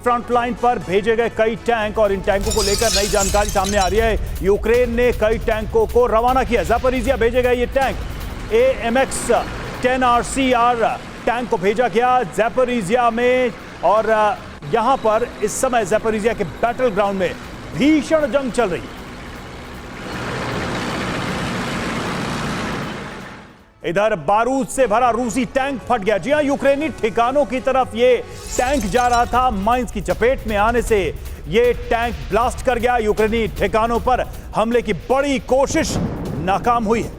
Front line पर भेजे गए कई टैंक और इन टैंकों को लेकर नई जानकारी सामने आ रही है। यूक्रेन ने कई टैंकों को रवाना किया। ज़ैपोरिज़िया भेजे गए ये टैंक AMX 10RCR टैंक को भेजा गया ज़ैपोरिज़िया में और यहां पर इस समय ज़ैपोरिज़िया के बैटल ग्राउंड में भीषण जंग चल रही है। इधर बारूद से भरा रूसी टैंक फट गया। जी हां, यूक्रेनी ठिकानों की तरफ ये टैंक जा रहा था। माइंस की चपेट में आने से ये टैंक ब्लास्ट कर गया। यूक्रेनी ठिकानों पर हमले की बड़ी कोशिश नाकाम हुई है।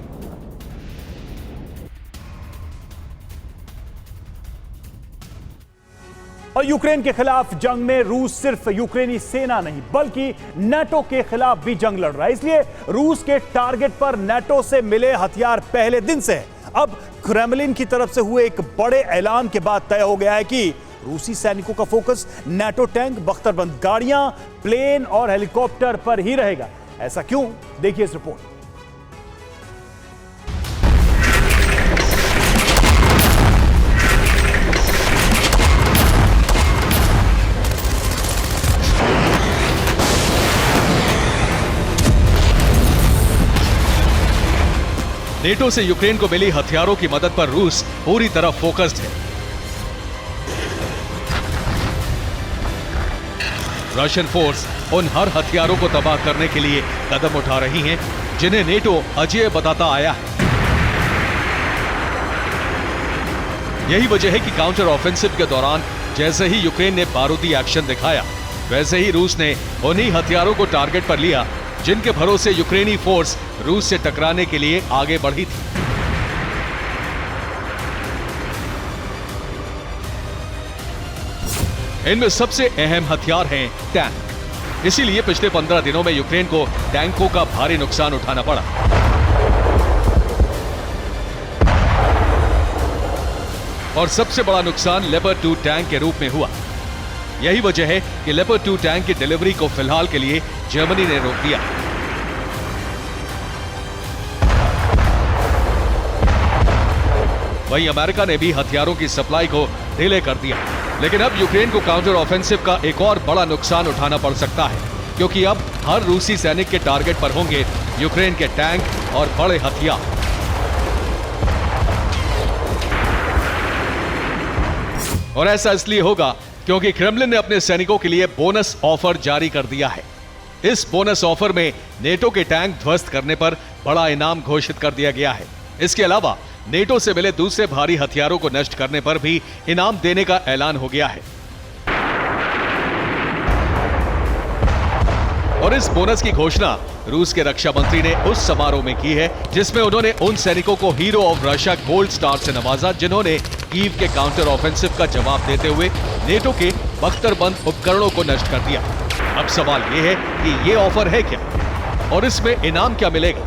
और यूक्रेन के खिलाफ जंग में रूस सिर्फ यूक्रेनी सेना नहीं बल्कि नाटो के खिलाफ भी जंग लड़ रहा है। इसलिए रूस के टारगेट पर नाटो से मिले हथियार पहले दिन से है। अब क्रेमलिन की तरफ से हुए एक बड़े ऐलान के बाद तय हो गया है कि रूसी सैनिकों का फोकस नाटो टैंक, बख्तरबंद गाड़ियां, प्लेन और हेलीकॉप्टर पर ही रहेगा। ऐसा क्यों, देखिए इस रिपोर्ट। नेटो से यूक्रेन को मिली हथियारों की मदद पर रूस पूरी तरह फोकस्ड है। रशियन फोर्स उन हर हथियारों को तबाह करने के लिए कदम उठा रही हैं जिन्हें नेटो अजेय बताता आया है। यही वजह है कि काउंटर ऑफेंसिव के दौरान जैसे ही यूक्रेन ने बारूदी एक्शन दिखाया, वैसे ही रूस ने उन्हीं हथियारों को टारगेट पर लिया जिनके भरोसे यूक्रेनी फोर्स रूस से टकराने के लिए आगे बढ़ी थी। इनमें सबसे अहम हथियार हैं टैंक। इसीलिए पिछले 15 दिनों में यूक्रेन को टैंकों का भारी नुकसान उठाना पड़ा। और सबसे बड़ा नुकसान लेपर्ड 2 टैंक के रूप में हुआ। यही वजह है कि लेपर्ड 2 टैंक की डिलीवरी को फिलहाल के लिए जर्मनी ने रोक दिया। वहीं अमेरिका ने भी हथियारों की सप्लाई को डिले कर दिया। लेकिन अब यूक्रेन को काउंटर ऑफेंसिव का एक और बड़ा नुकसान उठाना पड़ सकता है, क्योंकि अब हर रूसी सैनिक के टारगेट पर होंगे यूक्रेन के टैंक और बड़े हथियार। और ऐसा इसलिए होगा क्योंकि क्रेमलिन ने अपने सैनिकों के लिए बोनस ऑफर जारी कर दिया है। इस बोनस ऑफर में नेटो के टैंक ध्वस्त करने पर बड़ा इनाम घोषित कर दिया गया है। इसके अलावा नेटो से मिले दूसरे भारी हथियारों को नष्ट करने पर भी इनाम देने का ऐलान हो गया है। और इस बोनस की घोषणा रूस के रक्षा मंत्री ने उस समारोह में की है जिसमें उन्होंने उन सैनिकों को hero of Russia gold star से नवाजा जिन्होंने कीव के काउंटर ऑफेंसिव का जवाब देते हुए नेटो के बख्तरबंद उपकरणों को नष्ट कर दिया। अब सवाल यह है कि ये ऑफर है क्या और इसमें इनाम क्या मिलेगा।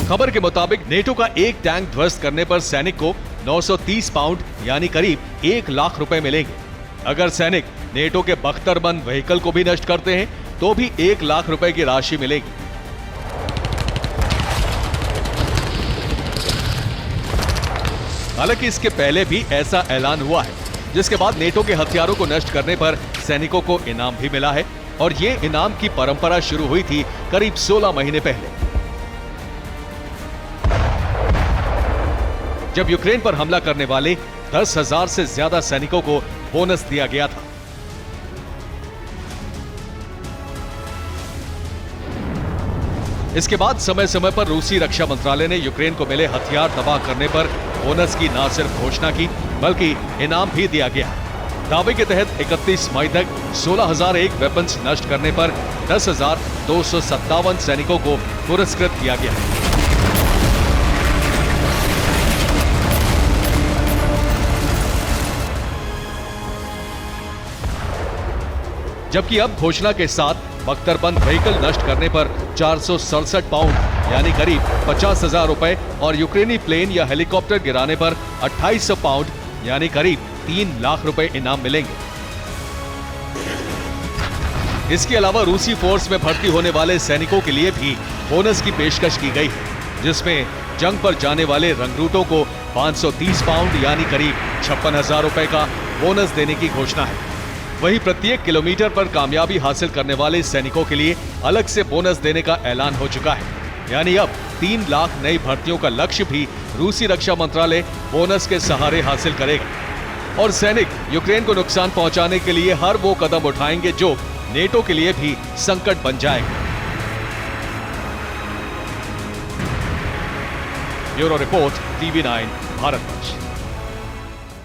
खबर के मुताबिक नेटो का एक टैंक ध्वस्त करने पर सैनिक को 930 पाउंड यानी करीब 1 लाख रुपए मिलेंगे। अगर सैनिक नेटो के बख्तरबंद व्हीकल को भी नष्ट करते हैं तो भी 1 लाख रुपए की राशि मिलेगी। हालांकि इसके पहले भी ऐसा ऐलान हुआ है, जिसके बाद नेटो के हथियारों को नष्ट करने पर सैनिकों को इनाम भी मिला है और ये इनाम की परंपरा शुरू हुई थी करीब 16 महीने पहले, जब यूक्रेन पर हमला करने वाले 10,000 से ज्यादा सैनिकों को बोनस दिया गया था। इसके बाद समय समय पर रूसी रक्षा मंत्रालय ने यूक्रेन को मिले हथियार तबाह करने पर बोनस की न सिर्फ घोषणा की बल्कि इनाम भी दिया गया। दावे के तहत 31 मई तक 16,001 वेपन्स नष्ट करने पर 10,257 सैनिकों को पुरस्कृत किया गया। जबकि अब घोषणा के साथ बख्तरबंद व्हीकल नष्ट करने पर 467 पाउंड यानी करीब 50,000 रुपए और यूक्रेनी प्लेन या हेलीकॉप्टर गिराने पर 2800 पाउंड यानी करीब 3 लाख रुपए इनाम मिलेंगे। इसके अलावा रूसी फोर्स में भर्ती होने वाले सैनिकों के लिए भी बोनस की पेशकश की गई है, जिसमें जंग पर जाने वाले रंगरूटों को 530 पाउंड यानी करीब 56,000 रुपए का बोनस देने की घोषणा है। वहीं प्रत्येक किलोमीटर पर कामयाबी हासिल करने वाले सैनिकों के लिए अलग से बोनस देने का ऐलान हो चुका है। यानी अब 3 लाख नई भर्तियों का लक्ष्य भी रूसी रक्षा मंत्रालय बोनस के सहारे हासिल करेगा। और सैनिक यूक्रेन को नुकसान पहुंचाने के लिए हर वो कदम उठाएंगे जो नेटो के लिए भी संकट बन जाएगा। Bureau report, TV9 Bharatvarsh.